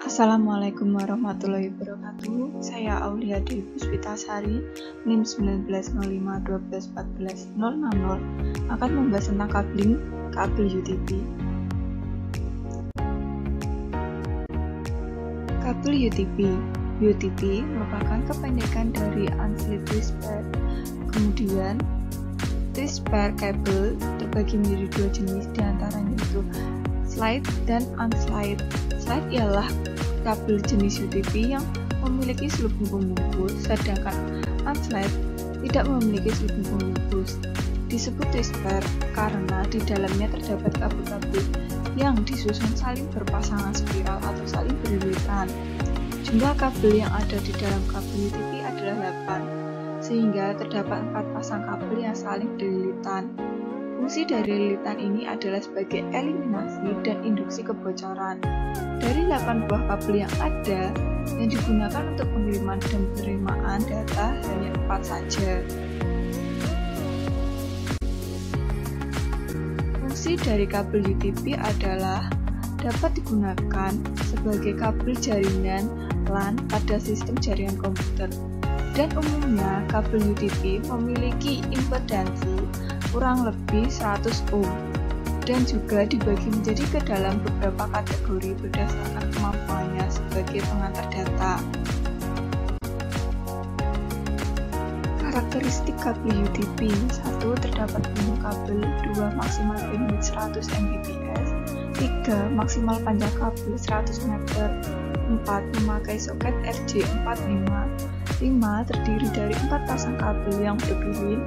Assalamualaikum warahmatullahi wabarakatuh. Saya Aulia Dewi Puspitasari, NIM 195512141060 akan membahas tentang kabel UTP. Kabel UTP merupakan kependekan dari Unslide Twist-Pair. Kemudian Twist-Pair kabel terbagi menjadi dua jenis, diantaranya yaitu slide dan unslide. Slide ialah kabel jenis UTP yang memiliki selubung pembungkus, sedangkan unslide tidak memiliki selubung pembungkus. Disebut twist-pair karena di dalamnya terdapat kabel-kabel yang disusun saling berpasangan spiral atau saling beriritan. Jumlah kabel yang ada di dalam kabel UTP adalah 8, sehingga terdapat 4 pasang kabel yang saling beriritan. Fungsi dari lilitan ini adalah sebagai eliminasi dan induksi kebocoran. Dari 8 buah kabel yang ada, yang digunakan untuk pengiriman dan penerimaan data hanya 4 saja. Fungsi dari kabel UTP adalah dapat digunakan sebagai kabel jaringan LAN pada sistem jaringan komputer. Dan umumnya kabel UTP memiliki impedansi kurang lebih 100 ohm dan juga dibagi menjadi ke dalam beberapa kategori berdasarkan kemampuannya sebagai pengantar data. Karakteristik kabel UTP: 1. Terdapat volume kabel, 2. Maksimal bandwidth 100 Mbps, 3. Maksimal panjang kabel 100 meter, 4. Memakai soket RJ45, 5. Terdiri dari 4 pasang kabel yang berpilih,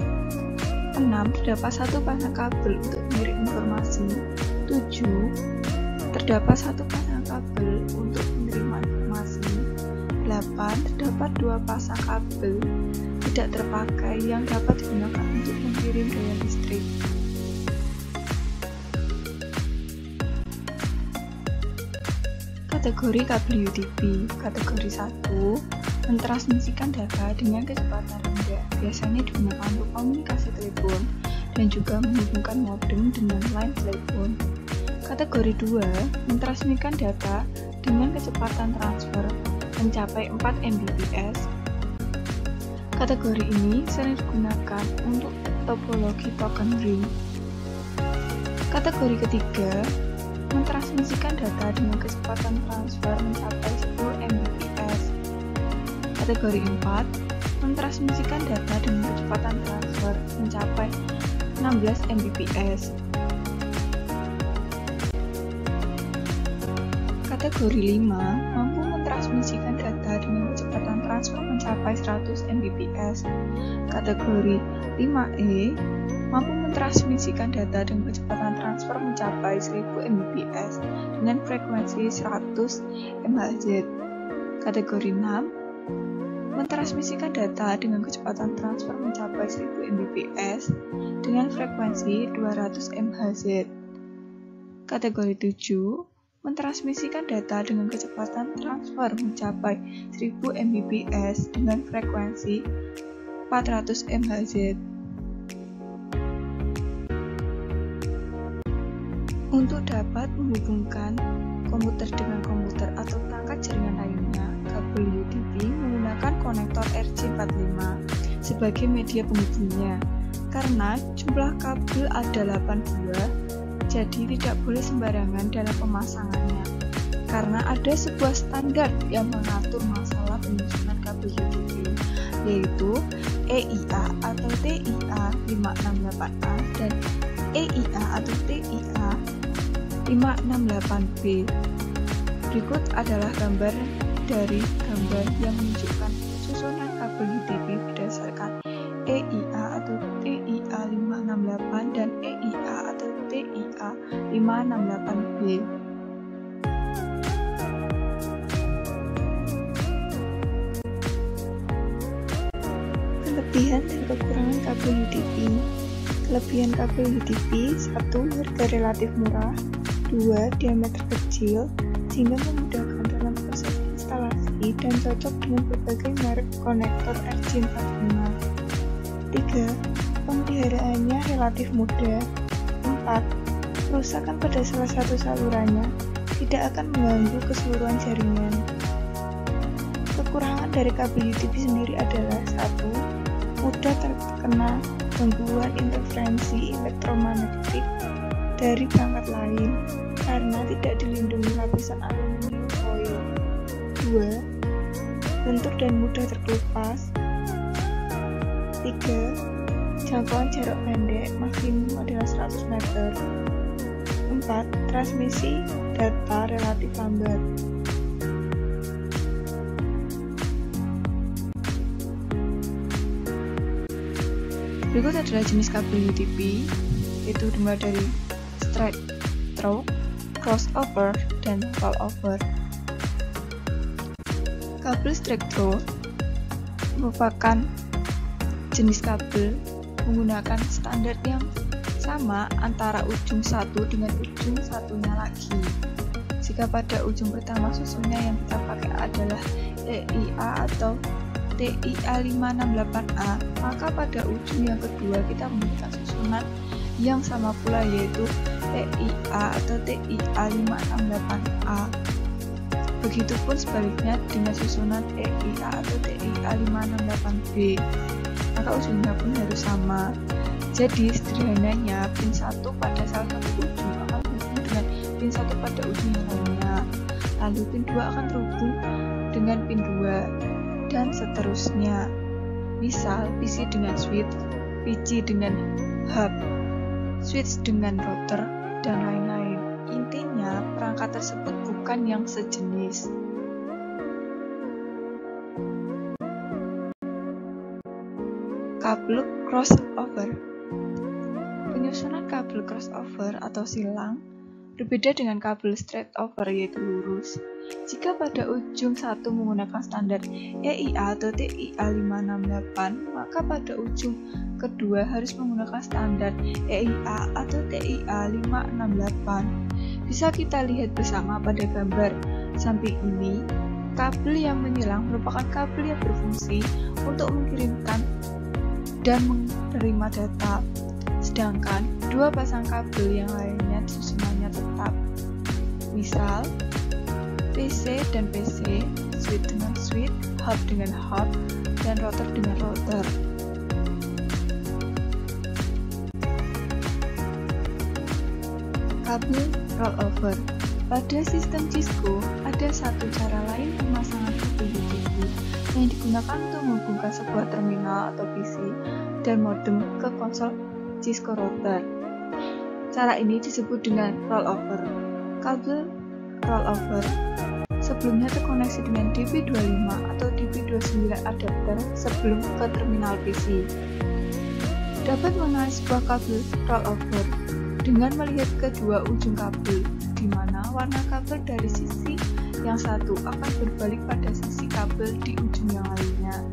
6. Terdapat 1 pasang kabel untuk mengirim informasi, 7. Terdapat 1 pasang kabel untuk menerima informasi, 8. Terdapat 2 pasang kabel tidak terpakai yang dapat digunakan untuk mengirim daya listrik. Kategori kabel UTP. Kategori 1, mentransmisikan data dengan kecepatan rendah, biasanya digunakan untuk komunikasi telepon dan juga menghubungkan modem dengan line telepon. Kategori 2, mentransmisikan data dengan kecepatan transfer mencapai 4 Mbps. Kategori ini sering digunakan untuk topologi token ring. Kategori ketiga, mentransmisikan data dengan kecepatan transfer mencapai 10 Mbps. Kategori 4, mentransmisikan data dengan kecepatan transfer mencapai 16 Mbps. Kategori 5, mampu mentransmisikan data dengan kecepatan transfer mencapai 100 Mbps. Kategori 5E, mampu mentransmisikan data dengan kecepatan transfer mencapai 1000 Mbps dengan frekuensi 100 MHz. Kategori 6, mentransmisikan data dengan kecepatan transfer mencapai 1000 Mbps dengan frekuensi 200 MHz. Kategori 7, mentransmisikan data dengan kecepatan transfer mencapai 1000 Mbps dengan frekuensi 400 MHz. Untuk dapat menghubungkan komputer dengan komputer atau perangkat jaringan lainnya, kabel UTP menggunakan konektor RJ45 sebagai media penghubungnya. Karena jumlah kabel ada 8 buah, jadi tidak boleh sembarangan dalam pemasangannya. Karena ada sebuah standar yang mengatur masalah penyusunan kabel UTP, yaitu EIA atau TIA 568A dan EIA atau TIA 568B. Berikut adalah gambar dari gambar yang menunjukkan susunan kabel UTP berdasarkan EIA atau TIA 568 dan EIA atau TIA 568B. Kelebihan dan kekurangan kabel UTP. Kelebihan kabel UTP: 1. Harga relatif murah, 2. Diameter kecil sehingga memudahkan dalam proses instalasi dan cocok dengan berbagai merek konektor RJ45, 3. Pemeliharaannya relatif mudah, 4. Kerusakan pada salah satu salurannya tidak akan mengganggu keseluruhan jaringan. Kekurangan dari kabel UTP sendiri adalah 1. Mudah terkena gangguan interferensi elektromagnetik dari perangkat lain karena tidak dilindungi lapisan aluminium foil. 2. Lentur dan mudah terkelupas. 3. Jangkauan jarak pendek maksimum adalah 100 meter. 4. Transmisi data relatif lambat. Berikut adalah jenis kabel UTP, yaitu dimulai dari straight through, crossover, dan rollover. Kabel straight through merupakan jenis kabel menggunakan standar yang sama antara ujung satu dengan ujung satunya lagi. Jika pada ujung pertama susunnya yang kita pakai adalah EIA atau TIA568A, maka pada ujung yang kedua kita menggunakan susunan yang sama pula, yaitu TIA atau TIA568A. Begitupun sebaliknya dengan susunan EIA atau TIA568B, maka ujungnya pun harus sama. Jadi sederhananya pin 1 pada salah satu ujung akan terhubung dengan pin 1 pada ujung yang lainnya, lalu pin 2 akan terhubung dengan pin 2, dan seterusnya. Misal PC dengan switch, PC dengan hub, switch dengan router, dan lain-lain. Intinya perangkat tersebut bukan yang sejenis. Kabel crossover. Penyusunan kabel crossover atau silang berbeda dengan kabel straight over, yaitu lurus. Jika pada ujung satu menggunakan standar EIA atau TIA568, maka pada ujung kedua harus menggunakan standar EIA atau TIA568. Bisa kita lihat bersama pada gambar samping ini. Kabel yang menyilang merupakan kabel yang berfungsi untuk mengirimkan dan menerima data, sedangkan dua pasang kabel yang lainnya susunannya tetap. Misal PC dan PC, switch dengan switch, hub dengan hub, dan router dengan router. Kabel rollover. Pada sistem Cisco, ada satu cara lain pemasangan kabel UTP yang digunakan untuk menghubungkan sebuah terminal atau PC dan modem ke konsol Cisco router. Cara ini disebut dengan rollover. Kabel rollover sebelumnya terkoneksi dengan DP25 atau DP29 adapter sebelum ke terminal PC. Dapat mengenali sebuah kabel rollover dengan melihat kedua ujung kabel, di mana warna kabel dari sisi yang satu akan berbalik pada sisi kabel di ujung yang lainnya.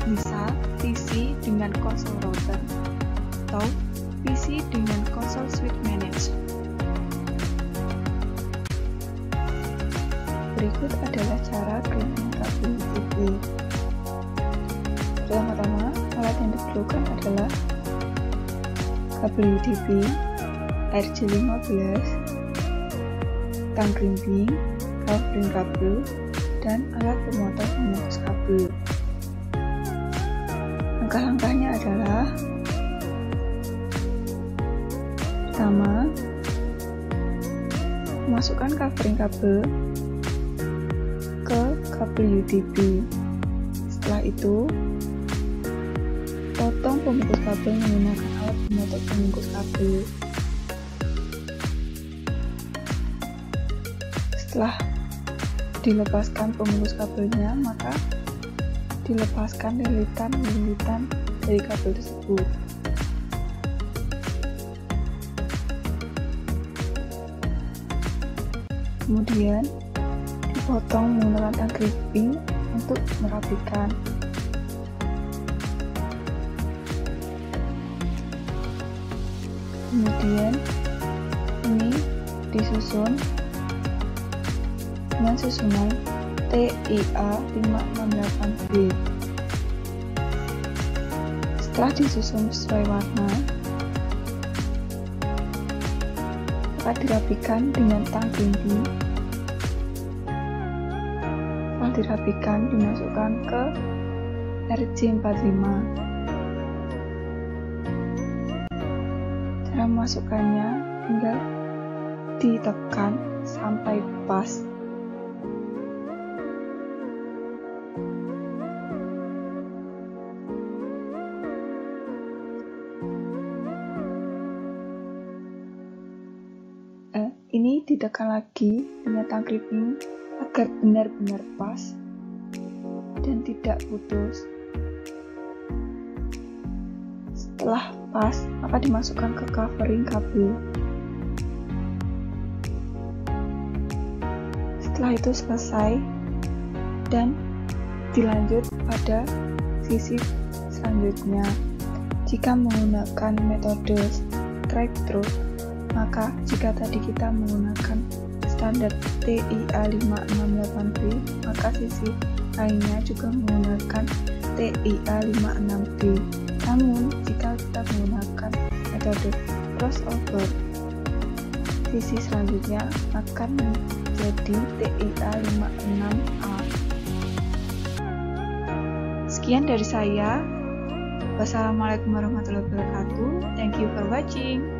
Misal PC dengan konsol router atau PC dengan konsol switch manage. Berikut adalah cara grounding kabel UTP. Pertama-tama, alat yang diperlukan adalah kabel UTP, RJ15, tang grimbing, covering kabel, dan alat pemotong pemutus kabel. Langkah-langkahnya adalah: pertama, masukkan covering kabel ke kabel UTP. Setelah itu, potong pembungkus kabel menggunakan alat pemotong pembungkus kabel. Setelah dilepaskan pembungkus kabelnya, maka dilepaskan lilitan-lilitan dari kabel tersebut. Kemudian dipotong menggunakan tang grimbing untuk merapikan. Kemudian ini disusun dengan susunan TIA568B. Setelah disusun sesuai warna, maka maka dirapikan dengan tang grinding. Setelah dirapikan, dimasukkan ke RJ45. Cara memasukkannya tinggal ditekan sampai pas. Ini ditekan lagi dengan tang grinding agar benar-benar pas dan tidak putus. Setelah pas, maka dimasukkan ke covering kabel. Setelah itu selesai dan dilanjut pada sisi selanjutnya. Jika menggunakan metode straight through, maka jika tadi kita menggunakan standar TIA568B, maka sisi lainnya juga menggunakan TIA56B. Namun, jika kita menggunakan metode crossover, sisi selanjutnya akan menjadi TIA56A. Sekian dari saya. Wassalamualaikum warahmatullahi wabarakatuh. Thank you for watching.